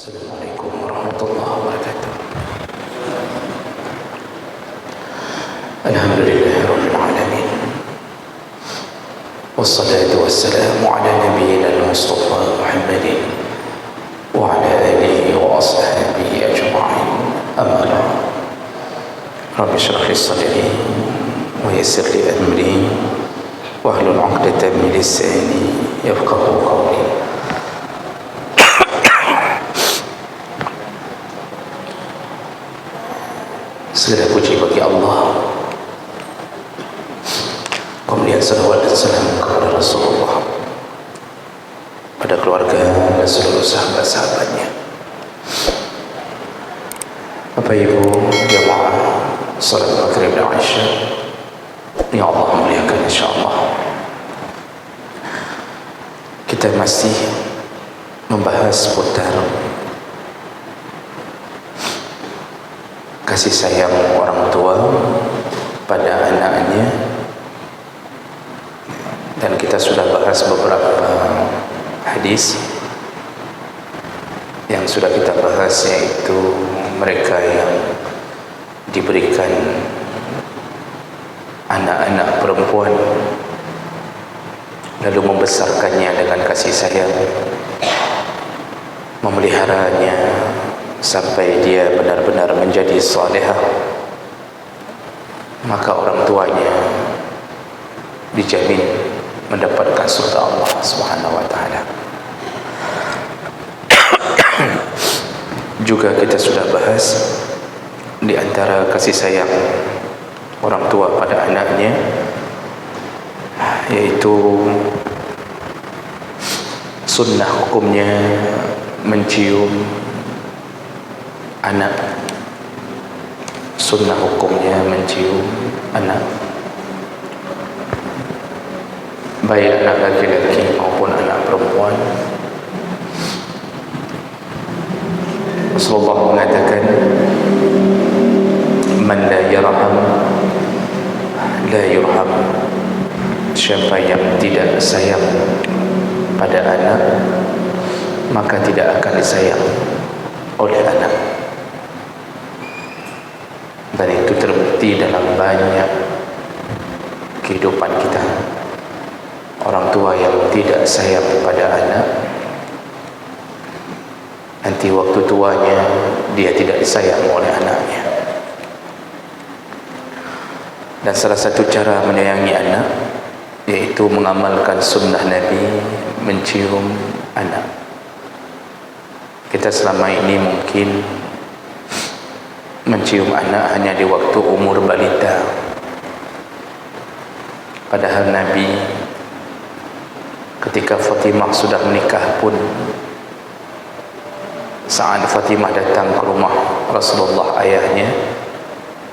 Assalamualaikum warahmatullahi wabarakatuh. Alhamdulillahirabbil alamin. Wassalatu wassalamu ala nabiyyina al-Mustafa Muhammadin wa ala alihi wa ashabihi ajma'in. Amma ba'd. Rabbi shrah li sadri wa yassir li amri wahlul 'uqdatam min lisani yafqahu qawli. Segala puji bagi Allah. Kemudian salawat dan salam kepada Rasulullah, pada keluarga dan seluruh sahabat-sahabatnya. Bapak Ibu jamaah salat maghrib dan isya yang Allah muliakan, insyaallah kita masih membahas seputar kasih sayang orang tua pada anaknya, dan kita sudah bahas beberapa hadis yang sudah kita bahas, yaitu mereka yang diberikan anak-anak perempuan lalu membesarkannya dengan kasih sayang, memeliharanya sampai dia benar-benar menjadi salihah, maka orang tuanya dijamin mendapatkan surga Allah Subhanahu wa taala. Juga kita sudah bahas di antara kasih sayang orang tua pada anaknya, yaitu sunnah hukumnya mencium anak. Sunnah hukumnya mencium anak, baik anak laki-laki maupun anak perempuan. Rasulullah mengatakan, man la yarham la yurham. Siapa yang tidak sayang pada anak, maka tidak akan disayang oleh anak. Dan itu terbukti dalam banyak kehidupan kita. Orang tua yang tidak sayang pada anak, nanti waktu tuanya dia tidak disayang oleh anaknya. Dan salah satu cara menyayangi anak yaitu mengamalkan sunnah Nabi mencium anak. Kita selama ini mungkin mencium anak hanya di waktu umur balita, padahal Nabi ketika Fatimah sudah menikah pun, saat Fatimah datang ke rumah Rasulullah ayahnya,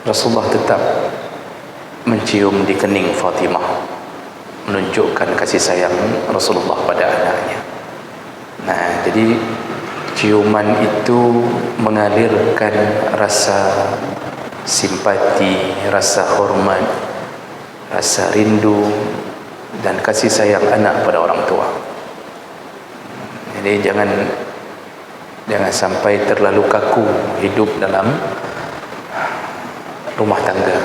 Rasulullah tetap mencium di kening Fatimah, menunjukkan kasih sayang Rasulullah pada anaknya. Nah, jadi ciuman itu mengalirkan rasa simpati, rasa hormat, rasa rindu dan kasih sayang anak pada orang tua. Jadi jangan sampai terlalu kaku hidup dalam rumah tangga.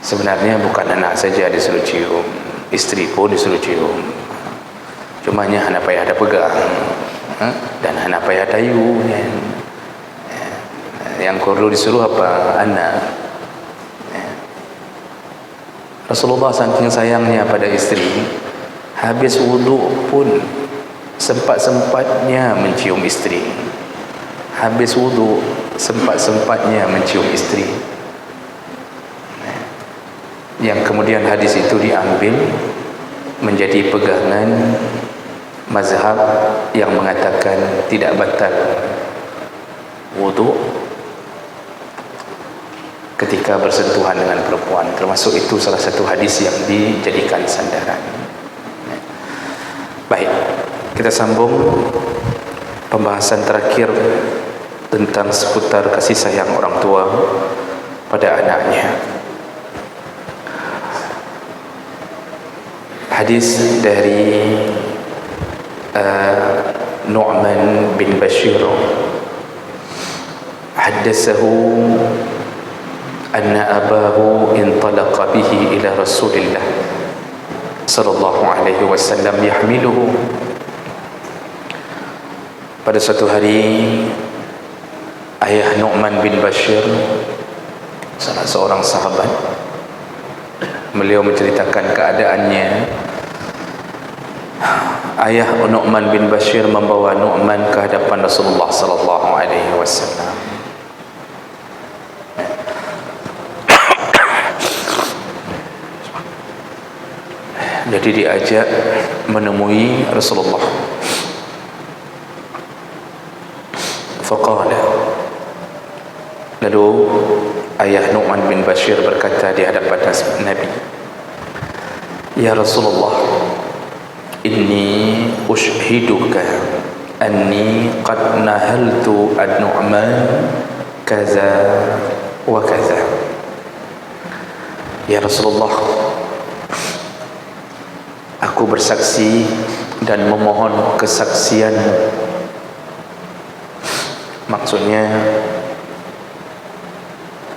Sebenarnya bukan anak saja disuruh cium, istri pun disuruh cium. Cumanya anak payah ada pegang, dan anak payah tayu. Yang perlu disuruh apa? Anak. Rasulullah saking sayangnya pada istri, habis wudu pun sempat-sempatnya mencium istri. Habis wudu sempat-sempatnya mencium istri. Yang kemudian hadis itu diambil menjadi pegangan mazhab yang mengatakan tidak batal wudu ketika bersentuhan dengan perempuan. Termasuk itu salah satu hadis yang dijadikan sandaran. Baik, kita sambung pembahasan terakhir tentang seputar kasih sayang orang tua pada anaknya. Hadis dari Nu'man bin Bashir haddatsahu anna abahu intalaqa bihi ila Rasulillah sallallahu alaihi wasallam yahmiluhu. Pada suatu hari ayah Nu'man bin Bashir, salah seorang sahabat, beliau menceritakan keadaannya. Ayah Nu'man bin Bashir membawa Nu'man ke hadapan Rasulullah sallallahu alaihi wasallam. Jadi diajak menemui Rasulullah. Faqala, lalu ayah Nu'man bin Bashir berkata di hadapan Nabi, ya Rasulullah, inni ushhiduka anni qad nahaltu an-Nu'man kaza wa kaza. Ya Rasulullah, aku bersaksi dan memohon kesaksianmu. Maksudnya,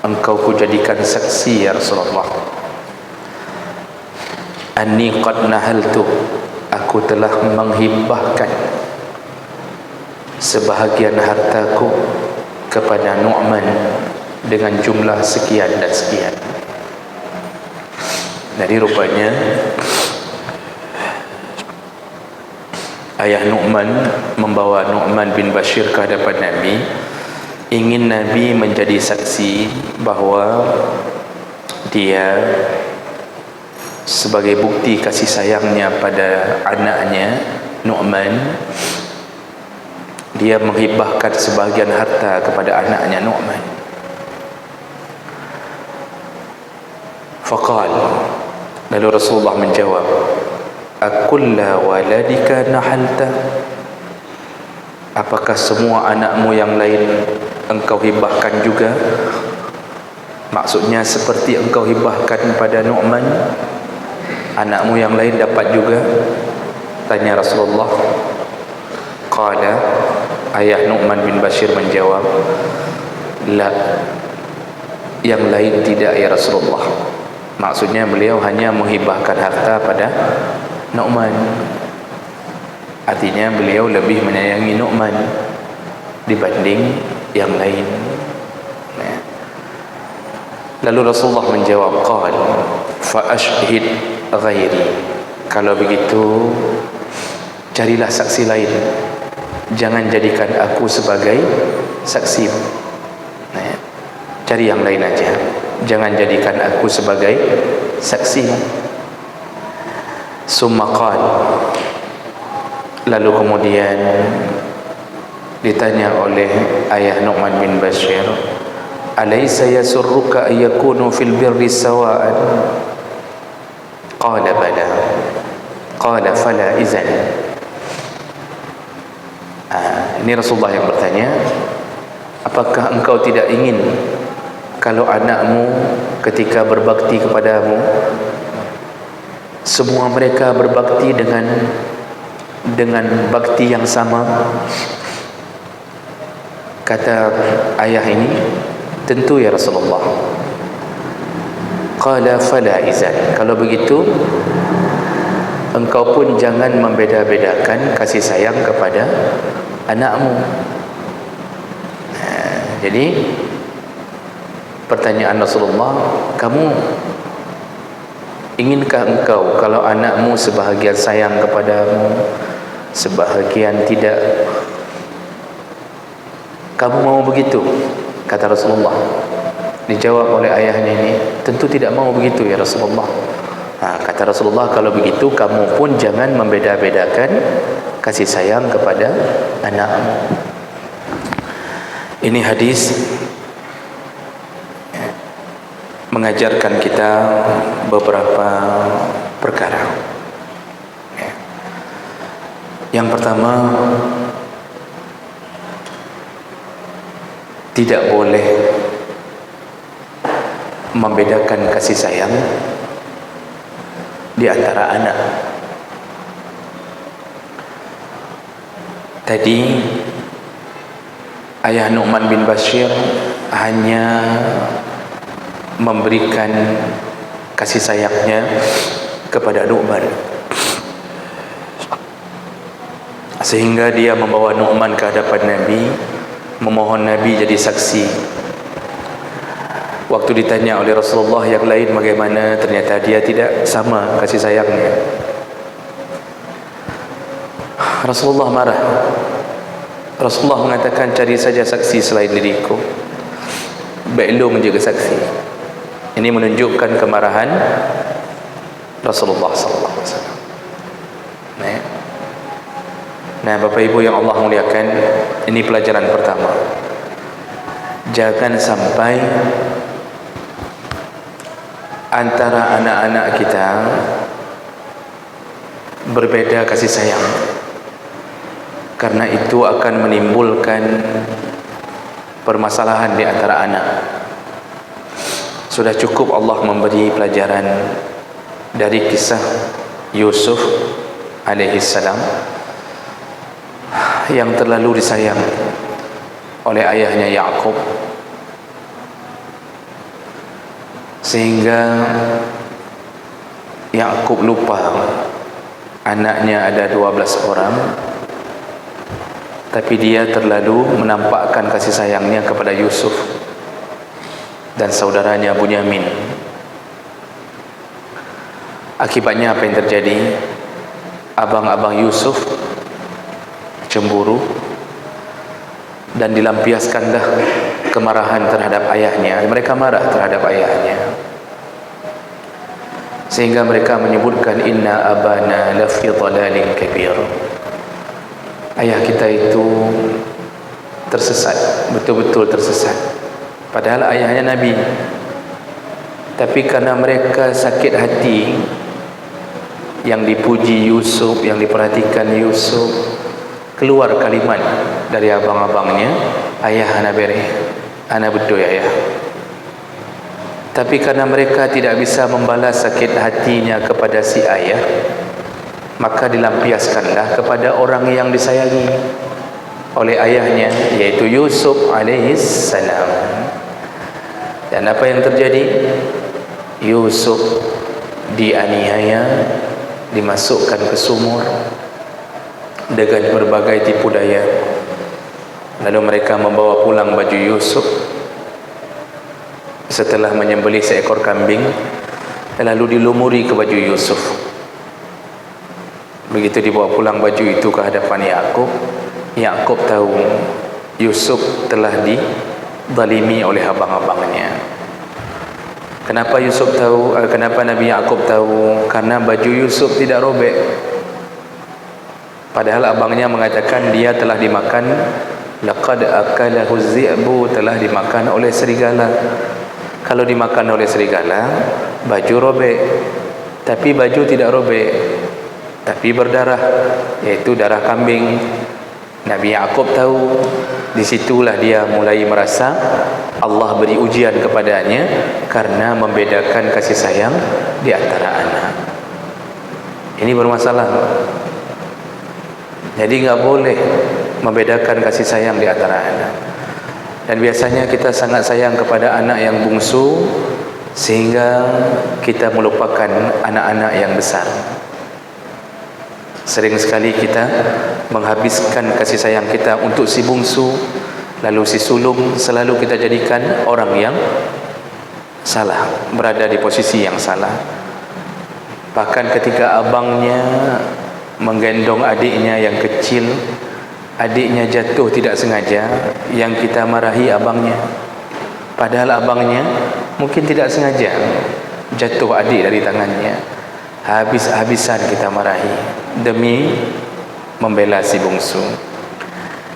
engkau kujadikan saksi ya Rasulullah. Anni qad nahaltu, aku telah menghibahkan sebahagian hartaku kepada Nu'man dengan jumlah sekian dan sekian. Jadi rupanya ayah Nu'man membawa Nu'man bin Bashir ke hadapan Nabi, ingin Nabi menjadi saksi bahawa dia sebagai bukti kasih sayangnya pada anaknya Nu'man, dia menghibahkan sebahagian harta kepada anaknya Nu'man. Faqal, lalu Rasulullah menjawab, akulla waladika nahalta, apakah semua anakmu yang lain engkau hibahkan juga? Maksudnya seperti engkau hibahkan pada Nu'man, anakmu yang lain dapat juga? Tanya Rasulullah. Qala, ayah Nu'man bin Bashir menjawab, la, yang lain tidak ya Rasulullah. Maksudnya beliau hanya menghibahkan harta pada Nu'man. Artinya beliau lebih menyayangi Nu'man dibanding yang lain. Lalu Rasulullah menjawab, qal fa ashhid ghairi, kalau begitu carilah saksi lain, jangan jadikan aku sebagai saksi. Cari yang lain aja, jangan jadikan aku sebagai saksi. Summa qal, lalu kemudian ditanya oleh ayah Nu'man bin Bashir, alaysa yasurruka an yakunu fil birri sawa'an? Qala bala. Qala fala izan. Ini Rasulullah yang bertanya, apakah engkau tidak ingin kalau anakmu ketika berbakti kepadamu, semua mereka berbakti dengan bakti yang sama? Kata ayah ini, tentu ya Rasulullah. Qala fala izan, kalau begitu engkau pun jangan membeda-bedakan kasih sayang kepada anakmu. Jadi pertanyaan Rasulullah, kamu inginkah engkau kalau anakmu sebahagian sayang kepadamu, sebahagian tidak? Kamu mau begitu? Kata Rasulullah. Dijawab oleh ayahnya ini, tentu tidak mau begitu ya Rasulullah. Kata Rasulullah, kalau begitu kamu pun jangan membeda-bedakan kasih sayang kepada anakmu. Ini hadis mengajarkan kita beberapa perkara. Yang pertama, tidak boleh membedakan kasih sayang di antara anak. Tadi ayah Nu'man bin Bashir hanya memberikan kasih sayangnya kepada Nu'man, sehingga dia membawa Nu'man ke hadapan Nabi, memohon Nabi jadi saksi. Waktu ditanya oleh Rasulullah yang lain bagaimana, ternyata dia tidak sama kasih sayangnya. Rasulullah marah. Rasulullah mengatakan, cari saja saksi selain diriku, belum menjaga saksi. Ini menunjukkan kemarahan Rasulullah SAW. Nah, Bapak Ibu yang Allah muliakan, ini pelajaran pertama. Jangan sampai antara anak-anak kita berbeda kasih sayang, karena itu akan menimbulkan permasalahan di antara anak. Sudah cukup Allah memberi pelajaran dari kisah Yusuf alaihissalam yang terlalu disayang oleh ayahnya Yakub, sehingga Yakub lupa anaknya ada 12 orang, tapi dia terlalu menampakkan kasih sayangnya kepada Yusuf dan saudaranya Bunyamin. Akibatnya apa yang terjadi? Abang-abang Yusuf cemburu dan dilampiaskanlah kemarahan terhadap ayahnya. Mereka marah terhadap ayahnya, sehingga mereka menyebutkan, inna abana lafi dhalalin kabir. Ayah kita itu tersesat, betul-betul tersesat. Padahal ayahnya Nabi, tapi karena mereka sakit hati yang dipuji Yusuf, yang diperhatikan Yusuf, keluar kalimat dari abang-abangnya, ayah ana beri, ana betul ya ayah. Tapi karena mereka tidak bisa membalas sakit hatinya kepada si ayah, maka dilampiaskanlah kepada orang yang disayangi oleh ayahnya, yaitu Yusuf alaihissalam. Dan apa yang terjadi? Yusuf dianiaya, dimasukkan ke sumur dengan berbagai tipu daya. Lalu mereka membawa pulang baju Yusuf setelah menyembelih seekor kambing, lalu dilumuri ke baju Yusuf. Begitu dibawa pulang baju itu ke hadapan Yakub, Yakub tahu Yusuf telah dizalimi oleh abang-abangnya. Kenapa Yusuf tahu? Kenapa Nabi Yakub tahu? Karena baju Yusuf tidak robek. Padahal abangnya mengatakan dia telah dimakan, laqad akalahu zi'bu, telah dimakan oleh serigala. Kalau dimakan oleh serigala, baju robek. Tapi baju tidak robek, tapi berdarah, yaitu darah kambing. Nabi Yakub tahu. Disitulah dia mulai merasa Allah beri ujian kepadanya karena membedakan kasih sayang di antara anak. Ini bermasalah. Jadi nggak boleh membedakan kasih sayang di antara anak. Dan biasanya kita sangat sayang kepada anak yang bungsu, sehingga kita melupakan anak-anak yang besar. Sering sekali kita menghabiskan kasih sayang kita untuk si bungsu, lalu si sulung selalu kita jadikan orang yang salah, berada di posisi yang salah. Bahkan ketika abangnya menggendong adiknya yang kecil, adiknya jatuh tidak sengaja, yang kita marahi abangnya. Padahal abangnya mungkin tidak sengaja jatuh adik dari tangannya. Habis-habisan kita marahi demi membela si bungsu.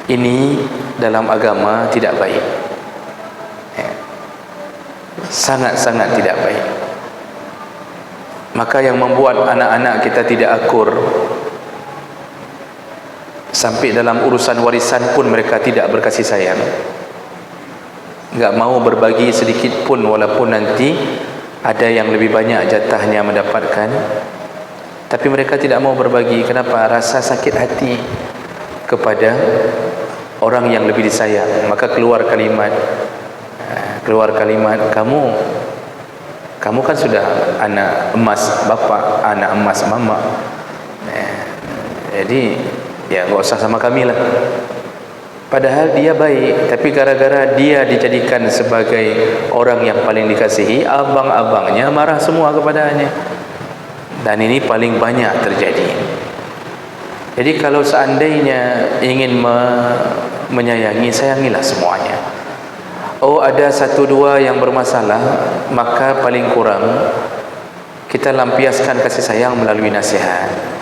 Ini dalam agama tidak baik, sangat-sangat tidak baik. Maka yang membuat anak-anak kita tidak akur, sampai dalam urusan warisan pun mereka tidak berkasih sayang, enggak mau berbagi sedikit pun, walaupun nanti ada yang lebih banyak jatahnya mendapatkan. Tapi mereka tidak mau berbagi. Kenapa? Rasa sakit hati kepada orang yang lebih disayang, maka keluar kalimat kamu kan sudah anak emas bapa, anak emas mama, jadi ya nggak usah sama kami lah. Padahal dia baik, tapi gara-gara dia dijadikan sebagai orang yang paling dikasihi, abang-abangnya marah semua kepadanya. Dan ini paling banyak terjadi. Jadi kalau seandainya ingin menyayangi, sayangilah semuanya. Oh, ada satu dua yang bermasalah, maka paling kurang kita lampiaskan kasih sayang melalui nasihat.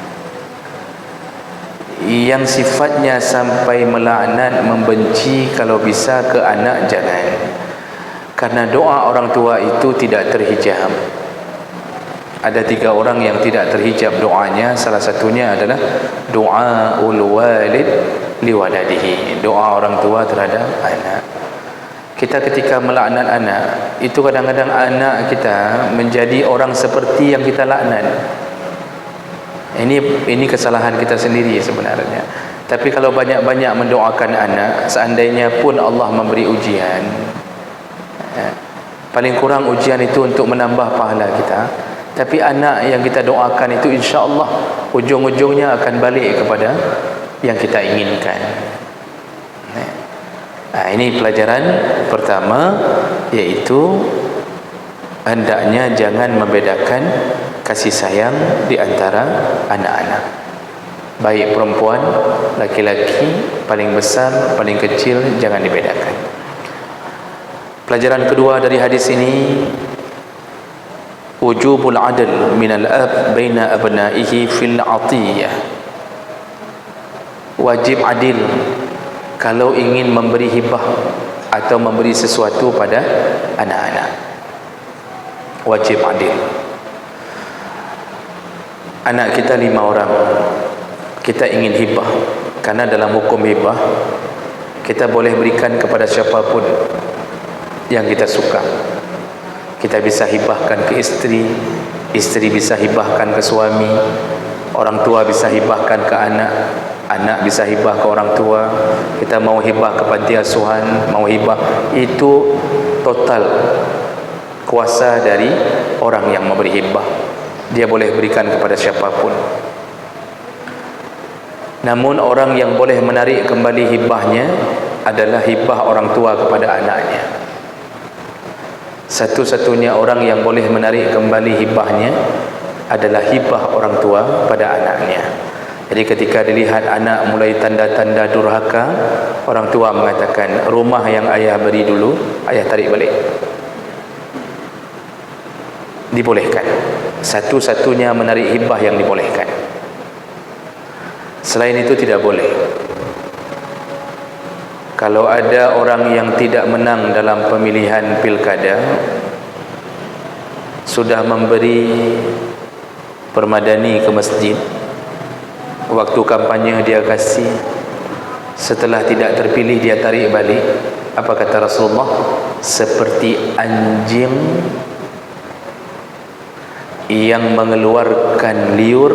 Yang sifatnya sampai melaknat, membenci, kalau bisa ke anak jangan. Karena doa orang tua itu tidak terhijab. Ada 3 orang yang tidak terhijab doanya. Salah satunya adalah doaul walid liwaladihi, doa orang tua terhadap anak. Kita ketika melaknat anak, itu kadang-kadang anak kita menjadi orang seperti yang kita laknat. Ini kesalahan kita sendiri sebenarnya. Tapi kalau banyak-banyak mendoakan anak, seandainya pun Allah memberi ujian, paling kurang ujian itu untuk menambah pahala kita. Tapi anak yang kita doakan itu insya-Allah ujung-ujungnya akan balik kepada yang kita inginkan. Ini pelajaran pertama, yaitu hendaknya jangan membedakan kasih sayang di antara anak-anak, baik perempuan, laki-laki, paling besar, paling kecil, jangan dibedakan. Pelajaran kedua dari hadis ini, wujubul adl minal ab baina abnaihi fil atiyah. Wajib adil kalau ingin memberi hibah atau memberi sesuatu pada anak-anak. Wajib adil. Anak kita 5 orang, kita ingin hibah, karena dalam hukum hibah kita boleh berikan kepada siapapun yang kita suka. Kita bisa hibahkan ke istri, istri bisa hibahkan ke suami, orang tua bisa hibahkan ke anak, anak bisa hibah ke orang tua. Kita mau hibah ke panti asuhan, mau hibah, itu total kuasa dari orang yang memberi hibah. Dia boleh berikan kepada siapapun. Namun orang yang boleh menarik kembali hibahnya adalah hibah orang tua kepada anaknya. Satu-satunya orang yang boleh menarik kembali hibahnya adalah hibah orang tua pada anaknya. Jadi ketika dilihat anak mulai tanda-tanda durhaka, orang tua mengatakan, rumah yang ayah beri dulu, ayah tarik balik. Dibolehkan. Satu-satunya menarik hibah yang dibolehkan. Selain itu tidak boleh. Kalau ada orang yang tidak menang dalam pemilihan pilkada, sudah memberi permadani ke masjid, waktu kampanye dia kasih, setelah tidak terpilih dia tarik balik, apa kata Rasulullah? Seperti anjing yang mengeluarkan liur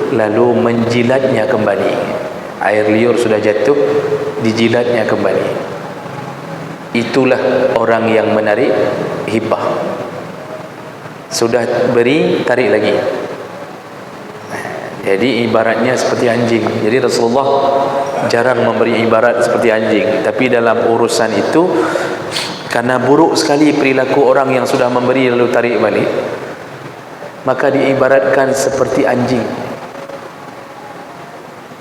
lalu menjilatnya kembali. Air liur sudah jatuh, dijilatnya kembali. Itulah orang yang menarik hibah. Sudah beri, tarik lagi. Jadi ibaratnya seperti anjing. Jadi Rasulullah jarang memberi ibarat seperti anjing. Tapi dalam urusan itu, karena buruk sekali perilaku orang yang sudah memberi lalu tarik balik, maka diibaratkan seperti anjing.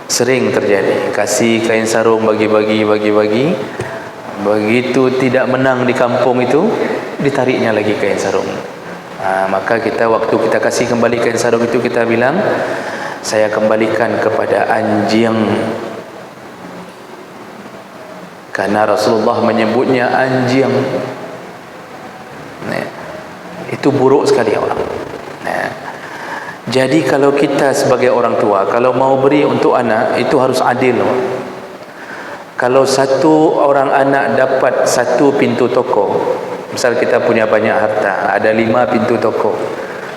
Sering terjadi, kasih kain sarung bagi-bagi, begitu tidak menang di kampung itu, ditariknya lagi kain sarung. Maka kita waktu kita kasih kembali kain sarung itu, kita bilang, saya kembalikan kepada anjing, karena Rasulullah menyebutnya anjing. Itu buruk sekali orang. Jadi kalau kita sebagai orang tua, kalau mau beri untuk anak, itu harus adil. Kalau satu orang anak dapat satu pintu toko, misal kita punya banyak harta, ada 5 pintu toko,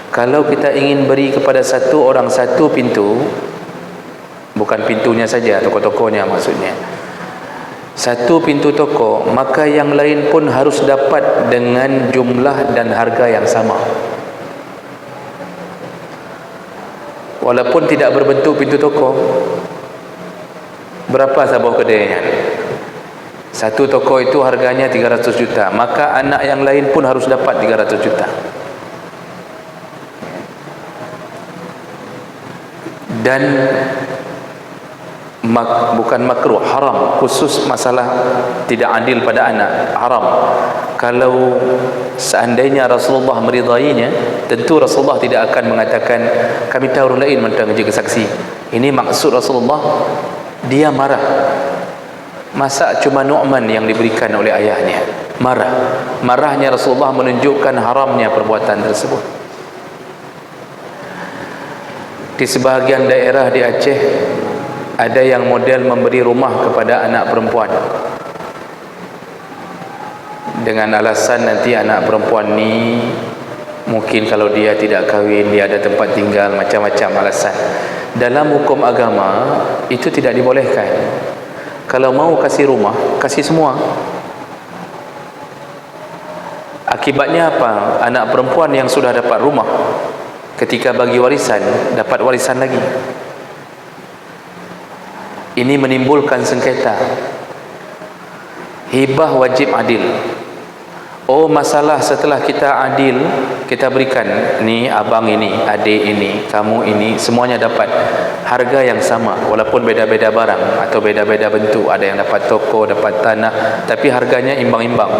kalau kita ingin beri kepada satu orang satu pintu, bukan pintunya saja, toko-tokonya maksudnya, satu pintu toko, maka yang lain pun harus dapat dengan jumlah dan harga yang sama. Walaupun tidak berbentuk pintu toko. Berapa sebuah kedainya? Satu toko itu harganya 300 juta, maka anak yang lain pun harus dapat 300 juta. Dan bukan makruh, haram, khusus masalah tidak adil pada anak, haram. Kalau seandainya Rasulullah meridainya, tentu Rasulullah tidak akan mengatakan kami tahu orang lain mentang menjaga saksi. Ini maksud Rasulullah, dia marah. Masa cuma Nu'man yang diberikan oleh ayahnya? Marahnya Rasulullah menunjukkan haramnya perbuatan tersebut. Di sebahagian daerah di Aceh ada yang model memberi rumah kepada anak perempuan dengan alasan nanti anak perempuan ni mungkin kalau dia tidak kahwin, dia ada tempat tinggal, macam-macam alasan. Dalam hukum agama itu tidak dibolehkan. Kalau mau kasih rumah, kasih semua. Akibatnya apa? Anak perempuan yang sudah dapat rumah, ketika bagi warisan, dapat warisan lagi. Ini menimbulkan sengketa. Hibah wajib adil. Oh, masalah setelah kita adil, kita berikan ni abang ini, adik ini, kamu ini, semuanya dapat harga yang sama, walaupun beda-beda barang atau beda-beda bentuk. Ada yang dapat toko, dapat tanah, tapi harganya imbang-imbang.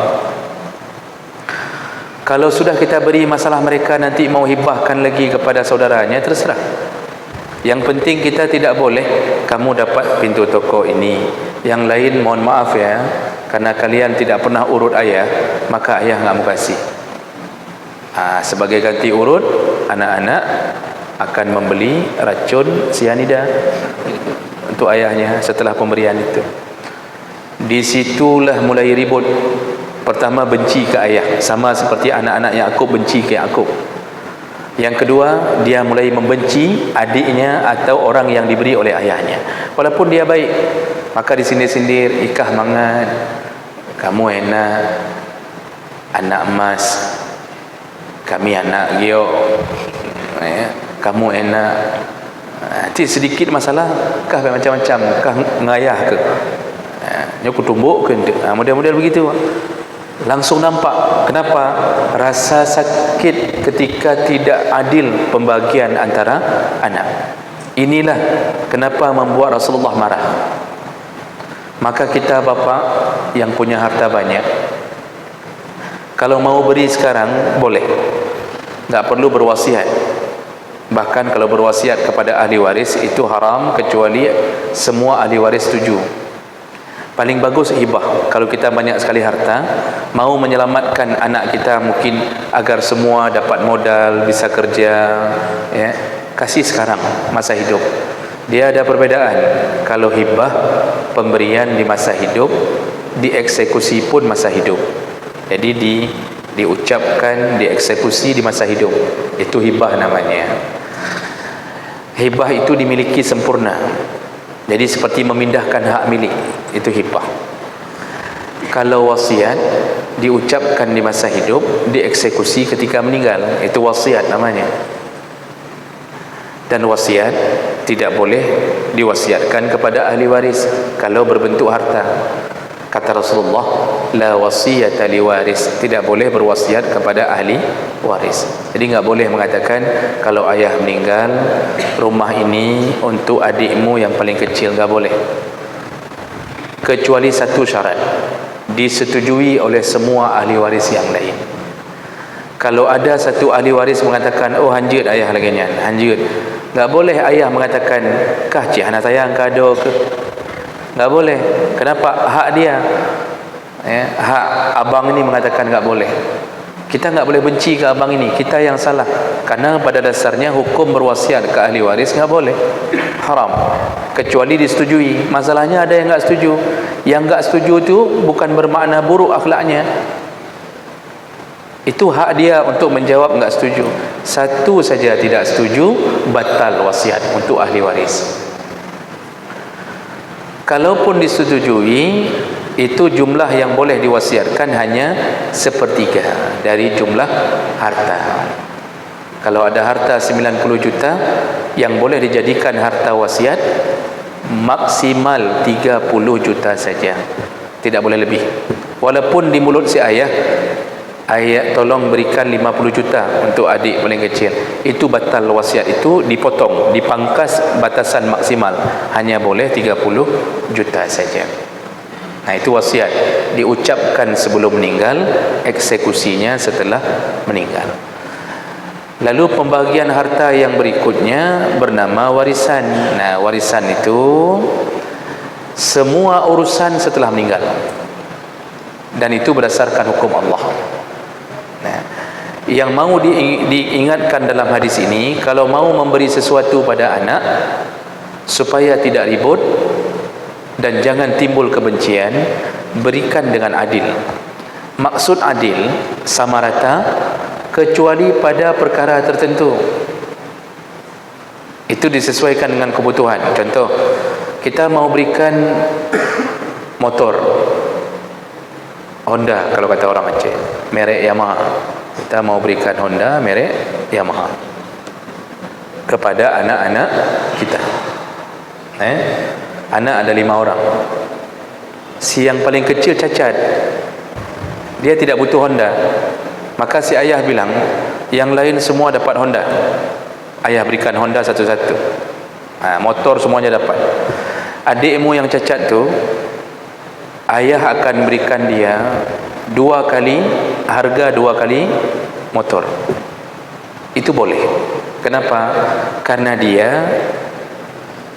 Kalau sudah kita beri, masalah mereka nanti mau hibahkan lagi kepada saudaranya, terserah. Yang penting kita tidak boleh kamu dapat pintu toko ini, yang lain mohon maaf ya, karena kalian tidak pernah urut ayah, maka ayah nggak mau kasih. Sebagai ganti urut, anak-anak akan membeli racun sianida untuk ayahnya setelah pemberian itu. Disitulah mulai ribut. Pertama, benci ke ayah, sama seperti anak-anak Yakub benci ke Yakub. Yang kedua, dia mulai membenci adiknya atau orang yang diberi oleh ayahnya, walaupun dia baik. Maka disindir-sindir, ikah mangat, kamu enak, anak emas, kami anak gio, kamu enak. Nanti sedikit masalah, kah macam-macam, kah ngayah ke, aku tumbuk ke, model-model begitu. Langsung nampak kenapa rasa sakit ketika tidak adil pembagian antara anak. Inilah kenapa membuat Rasulullah marah. Maka kita bapa yang punya harta banyak, kalau mau beri sekarang boleh, tak perlu berwasiat. Bahkan kalau berwasiat kepada ahli waris itu haram, kecuali semua ahli waris setuju. Paling bagus hibah. Kalau kita banyak sekali harta, mau menyelamatkan anak kita mungkin agar semua dapat modal, bisa kerja, ya, kasih sekarang masa hidup. Dia ada perbedaan. Kalau hibah, pemberian di masa hidup, dieksekusi pun masa hidup. Jadi diucapkan, dieksekusi di masa hidup. Itu hibah namanya. Hibah itu dimiliki sempurna. Jadi seperti memindahkan hak milik, itu hibah. Kalau wasiat diucapkan di masa hidup, dieksekusi ketika meninggal, itu wasiat namanya. Dan wasiat tidak boleh diwasiatkan kepada ahli waris kalau berbentuk harta. Kata Rasulullah, la wasiyata li waris, tidak boleh berwasiat kepada ahli waris. Jadi enggak boleh mengatakan kalau ayah meninggal, rumah ini untuk adikmu yang paling kecil, enggak boleh. Kecuali satu syarat, disetujui oleh semua ahli waris yang lain. Kalau ada satu ahli waris mengatakan, oh hanjut ayah lagi ni, hanjut, enggak boleh ayah mengatakan, kah cik anak sayang kado ke? Tak boleh. Kenapa? Hak dia, hak abang ini mengatakan tak boleh. Kita tak boleh benci ke abang ini, kita yang salah. Karena pada dasarnya hukum berwasiat ke ahli waris tak boleh, haram, kecuali disetujui. Masalahnya ada yang tak setuju. Yang tak setuju itu bukan bermakna buruk akhlaknya, itu hak dia untuk menjawab tak setuju. Satu saja tidak setuju, batal wasiat untuk ahli waris. Kalaupun disetujui, itu jumlah yang boleh diwasiatkan hanya sepertiga dari jumlah harta. Kalau ada harta 90 juta, yang boleh dijadikan harta wasiat maksimal 30 juta saja, tidak boleh lebih. Walaupun di mulut si ayah tolong berikan 50 juta untuk adik paling kecil, itu batal wasiat, itu dipotong, dipangkas batasan maksimal, hanya boleh 30 juta saja. Nah, itu wasiat diucapkan sebelum meninggal, eksekusinya setelah meninggal. Lalu pembagian harta yang berikutnya bernama warisan. Nah, warisan itu semua urusan setelah meninggal, dan itu berdasarkan hukum Allah. Nah, yang mau diingatkan dalam hadis ini, kalau mau memberi sesuatu pada anak supaya tidak ribut dan jangan timbul kebencian, berikan dengan adil. Maksud adil, sama rata, kecuali pada perkara tertentu. Itu disesuaikan dengan kebutuhan. Contoh, kita mau berikan motor Honda, kalau kata orang Aceh, merek Yamaha. Kita mau berikan Honda merek Yamaha kepada anak-anak kita. Anak ada 5 orang. Si yang paling kecil cacat, dia tidak butuh Honda. Maka si ayah bilang, yang lain semua dapat Honda, ayah berikan Honda satu-satu. Motor semuanya dapat. Adikmu yang cacat tu, ayah akan berikan dia 2 kali harga 2 kali motor. Itu boleh. Kenapa? Karena dia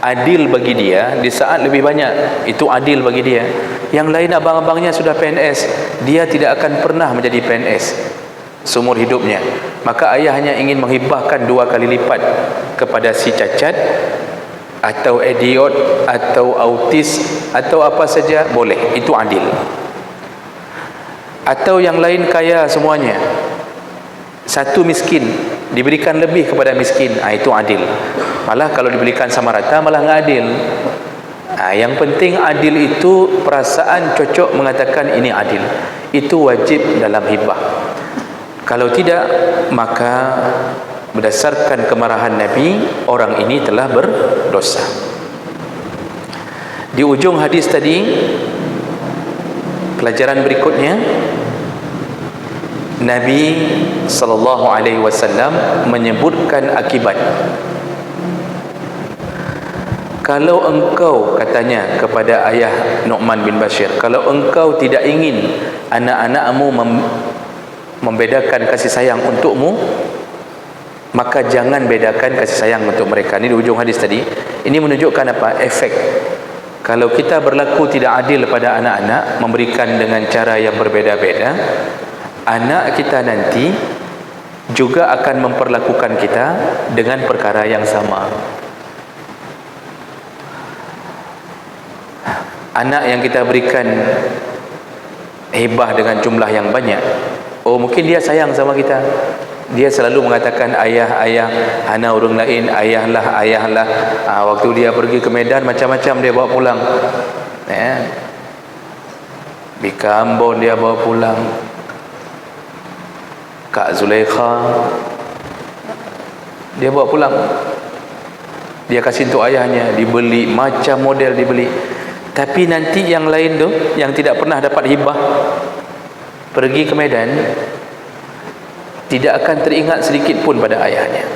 adil bagi dia, di saat lebih banyak itu adil bagi dia. Yang lain abang-abangnya sudah PNS, dia tidak akan pernah menjadi PNS seumur hidupnya. Maka ayah hanya ingin menghibahkan 2 kali lipat kepada si cacat atau idiot atau autis atau apa saja, boleh, itu adil. Atau yang lain kaya semuanya, satu miskin, diberikan lebih kepada miskin, itu adil. Malah kalau diberikan sama rata malah nggak adil. Yang penting adil itu perasaan cocok mengatakan ini adil, itu wajib dalam hibah. Kalau tidak, maka berdasarkan kemarahan Nabi, orang ini telah berdosa. Di ujung hadis tadi, pelajaran berikutnya, Nabi SAW menyebutkan akibat. Kalau engkau, katanya kepada ayah Nu'man bin Bashir, kalau engkau tidak ingin anak-anakmu membedakan kasih sayang untukmu, maka jangan bedakan kasih sayang untuk mereka. Ini di ujung hadis tadi. Ini menunjukkan apa? Efek. Kalau kita berlaku tidak adil pada anak-anak, memberikan dengan cara yang berbeza-beza, anak kita nanti juga akan memperlakukan kita dengan perkara yang sama. Anak yang kita berikan hibah dengan jumlah yang banyak, mungkin dia sayang sama kita. Dia selalu mengatakan ayah, ayah, hana orang lain, ayahlah, ayahlah. Waktu dia pergi ke Medan, macam-macam dia bawa pulang. Bika Ambon dia bawa pulang, Kak Zulaikha dia bawa pulang, dia kasih untuk ayahnya, dibeli macam model dibeli. Tapi nanti yang lain tu, yang tidak pernah dapat hibah, pergi ke Medan, tidak akan teringat sedikit pun pada ayahnya.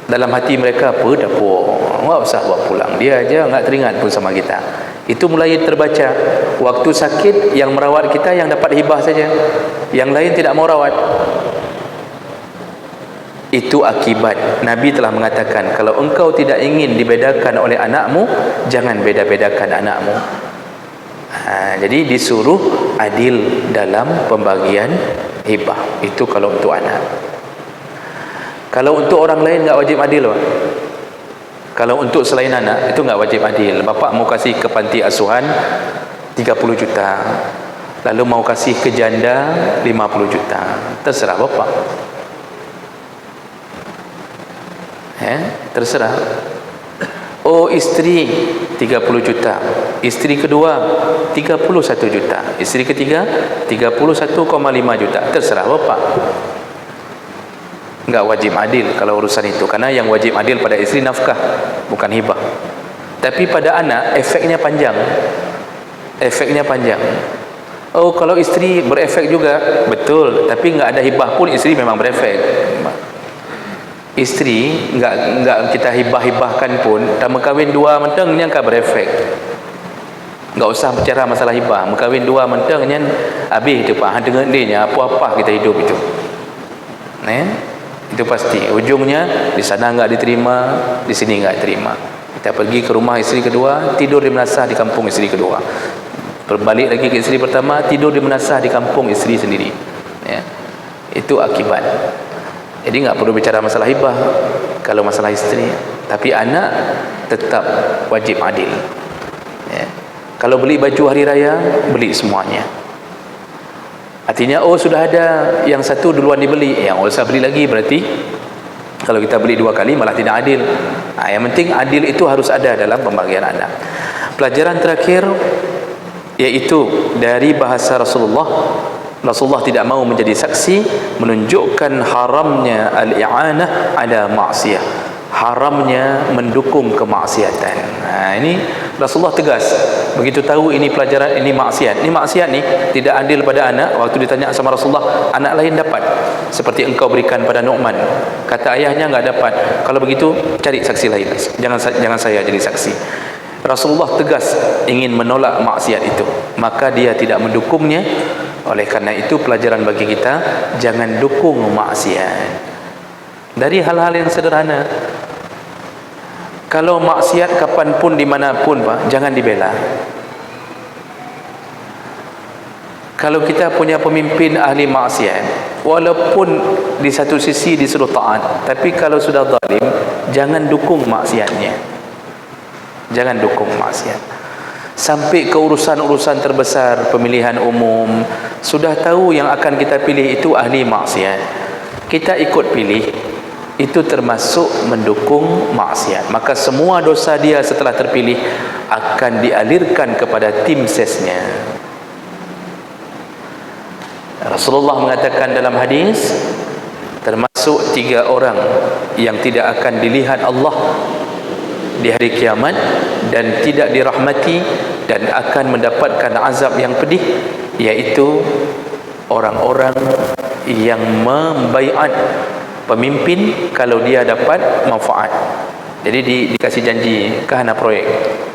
Dalam hati mereka, apa dapur, enggak usah bawa pulang, dia aja enggak teringat pun sama kita. Itu mulai terbaca. Waktu sakit, yang merawat kita yang dapat hibah saja, yang lain tidak mau rawat. Itu akibat. Nabi telah mengatakan, kalau engkau tidak ingin dibedakan oleh anakmu, jangan beda-bedakan anakmu. Jadi disuruh adil dalam pembagian hibah. Itu kalau untuk anak. Kalau untuk orang lain enggak wajib adil, Pak. Kalau untuk selain anak, itu enggak wajib adil. Bapak mau kasih ke panti asuhan 30 juta, lalu mau kasih ke janda 50 juta, terserah bapak. Terserah. Oh, isteri 30 juta, isteri kedua 31 juta, isteri ketiga 31,5 juta. Terserah bapa. Enggak wajib adil kalau urusan itu, karena yang wajib adil pada isteri nafkah, bukan hibah. Tapi pada anak efeknya panjang. Efeknya panjang. Oh, kalau isteri berefek juga, betul, tapi enggak ada hibah pun isteri memang berefek. Isteri enggak kita hibah-hibahkan pun, tak kahwin dua mentang ni akan berefek. Enggak usah bicara masalah hibah, kahwin dua mentang ni habis tu Pak. Dengan dia apa-apa kita hidup itu. Itu pasti ujungnya di sana enggak diterima, di sini enggak diterima. Kita pergi ke rumah isteri kedua, tidur di menasah di kampung isteri kedua. Berbalik lagi ke isteri pertama, tidur di menasah di kampung isteri sendiri. Itu akibat. Jadi enggak perlu bicara masalah hibah kalau masalah isteri, tapi anak tetap wajib adil. Kalau beli baju hari raya, beli semuanya. Artinya oh sudah ada yang satu duluan dibeli, yang usah beli lagi. Berarti kalau kita beli dua kali malah tidak adil. Yang penting adil itu harus ada dalam pembagian anak. Pelajaran terakhir yaitu dari bahasa Rasulullah. Rasulullah tidak mau menjadi saksi, menunjukkan haramnya al-i'anah ala ma'siyah, haramnya mendukung kemaksiatan. Ini Rasulullah tegas. Begitu tahu ini pelajaran, ini maksiat, ini maksiat ni tidak adil pada anak. Waktu ditanya sama Rasulullah, anak lain dapat seperti engkau berikan pada Nu'man. Kata ayahnya enggak dapat. Kalau begitu cari saksi lain, jangan saya jadi saksi. Rasulullah tegas ingin menolak maksiat itu, maka dia tidak mendukungnya. Oleh karena itu pelajaran bagi kita, jangan dukung maksiat dari hal-hal yang sederhana. Kalau maksiat kapanpun dimanapun Pak, jangan dibela. Kalau kita punya pemimpin ahli maksiat, walaupun di satu sisi disuruh taat, tapi kalau sudah zalim, jangan dukung maksiatnya. Jangan dukung maksiat. Sampai ke urusan-urusan terbesar, pemilihan umum, sudah tahu yang akan kita pilih itu ahli maksiat, kita ikut pilih, itu termasuk mendukung maksiat. Maka semua dosa dia setelah terpilih akan dialirkan kepada tim sesnya. Rasulullah mengatakan dalam hadis, termasuk 3 orang yang tidak akan dilihat Allah di hari kiamat dan tidak dirahmati dan akan mendapatkan azab yang pedih, yaitu orang-orang yang membaiat pemimpin kalau dia dapat manfaat. Jadi dikasih janji kahana proyek,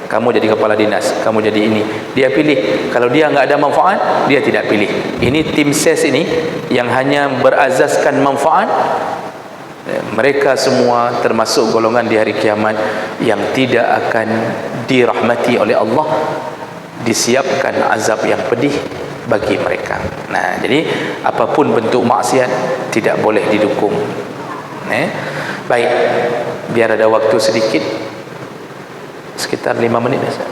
kamu jadi kepala dinas, kamu jadi ini, dia pilih. Kalau dia enggak ada manfaat, dia tidak pilih. Ini tim ses ini yang hanya berazaskan manfaat. Mereka semua termasuk golongan di hari kiamat yang tidak akan dirahmati oleh Allah, disiapkan azab yang pedih bagi mereka. Jadi apapun bentuk maksiat tidak boleh didukung. Baik, biar ada waktu sedikit, sekitar 5 menit saja.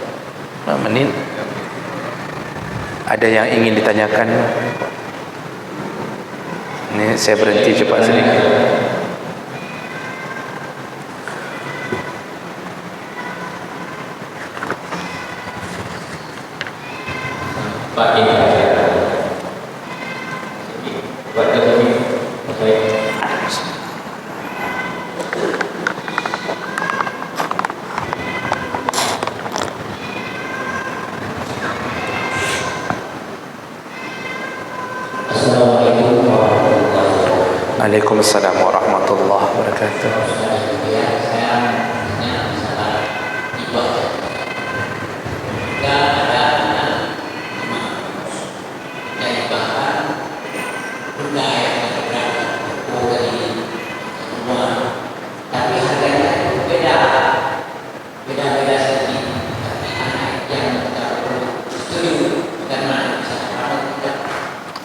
5 menit. Ada yang ingin ditanyakan? Ini saya berhenti cepat sedikit. Pak ini buat kesini Assalamualaikum warahmatullahi wabarakatuh. Waalaikumsalam warahmatullahi wabarakatuh.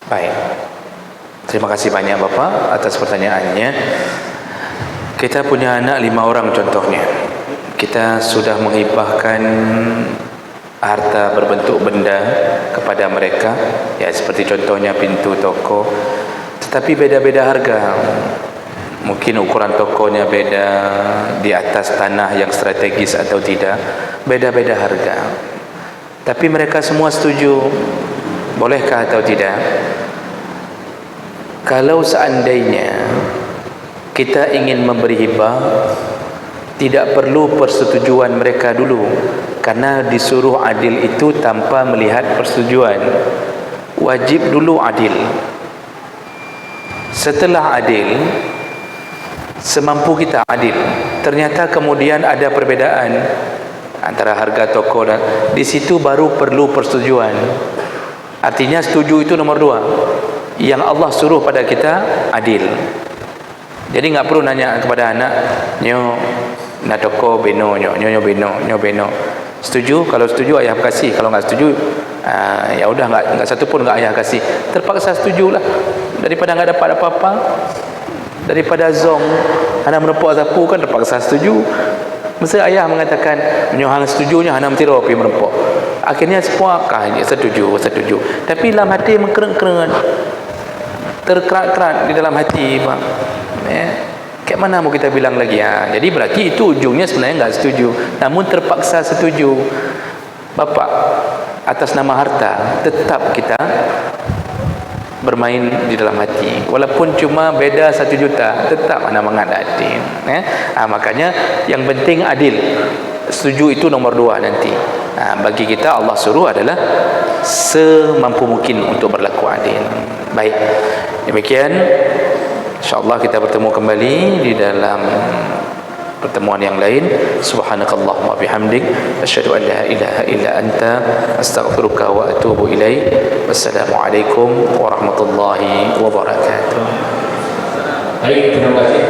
Baik, terima kasih banyak Bapak atas pertanyaannya. Kita punya anak 5 orang contohnya. Kita sudah menghibahkan harta berbentuk benda kepada mereka, ya seperti contohnya pintu toko, tetapi beda-beda harga. Mungkin ukuran tokonya beda, di atas tanah yang strategis atau tidak, beda-beda harga. Tapi mereka semua setuju. Bolehkah atau tidak? Kalau seandainya kita ingin memberi hibah, tidak perlu persetujuan mereka dulu, karena disuruh adil itu tanpa melihat persetujuan. Wajib dulu adil. Setelah adil, semampu kita adil, ternyata kemudian ada perbedaan antara harga toko dan di situ baru perlu persetujuan. Artinya setuju itu nomor 2. Yang Allah suruh pada kita adil. Jadi nggak perlu nanya kepada anak, nyo na toko beno nyo beno. Setuju? Kalau setuju ayah kasih, kalau nggak setuju ya udah nggak satu pun nggak ayah kasih. Terpaksa setujulah daripada nggak dapat apa-apa. Daripada zong anak merepuk sapu kan terpaksa setuju. Masa ayah mengatakan nyohang setujunya anak mentira pergi merepuk, akhirnya sepuakah setuju. Tapi dalam hati mengkereng-kereng, terkerat-kerat di dalam hati, Pak. Kayak mana mau kita bilang lagi ya? Jadi berarti itu ujungnya sebenarnya nggak setuju, namun terpaksa setuju. Bapak, atas nama harta tetap kita bermain di dalam hati, walaupun cuma beda 1 juta, tetap anak mengadil. Makanya yang penting adil. Setuju itu nomor 2 nanti. Bagi kita Allah suruh adalah semampu mungkin untuk berlaku adil. Baik, demikian. InsyaAllah kita bertemu kembali di dalam pertemuan yang lain. Subhanakallahumma bihamdik, asyhadu an la ilaha illa anta, astaghfiruka wa atubu ilaik. Wassalamualaikum warahmatullahi wabarakatuh. Baik, terima kasih.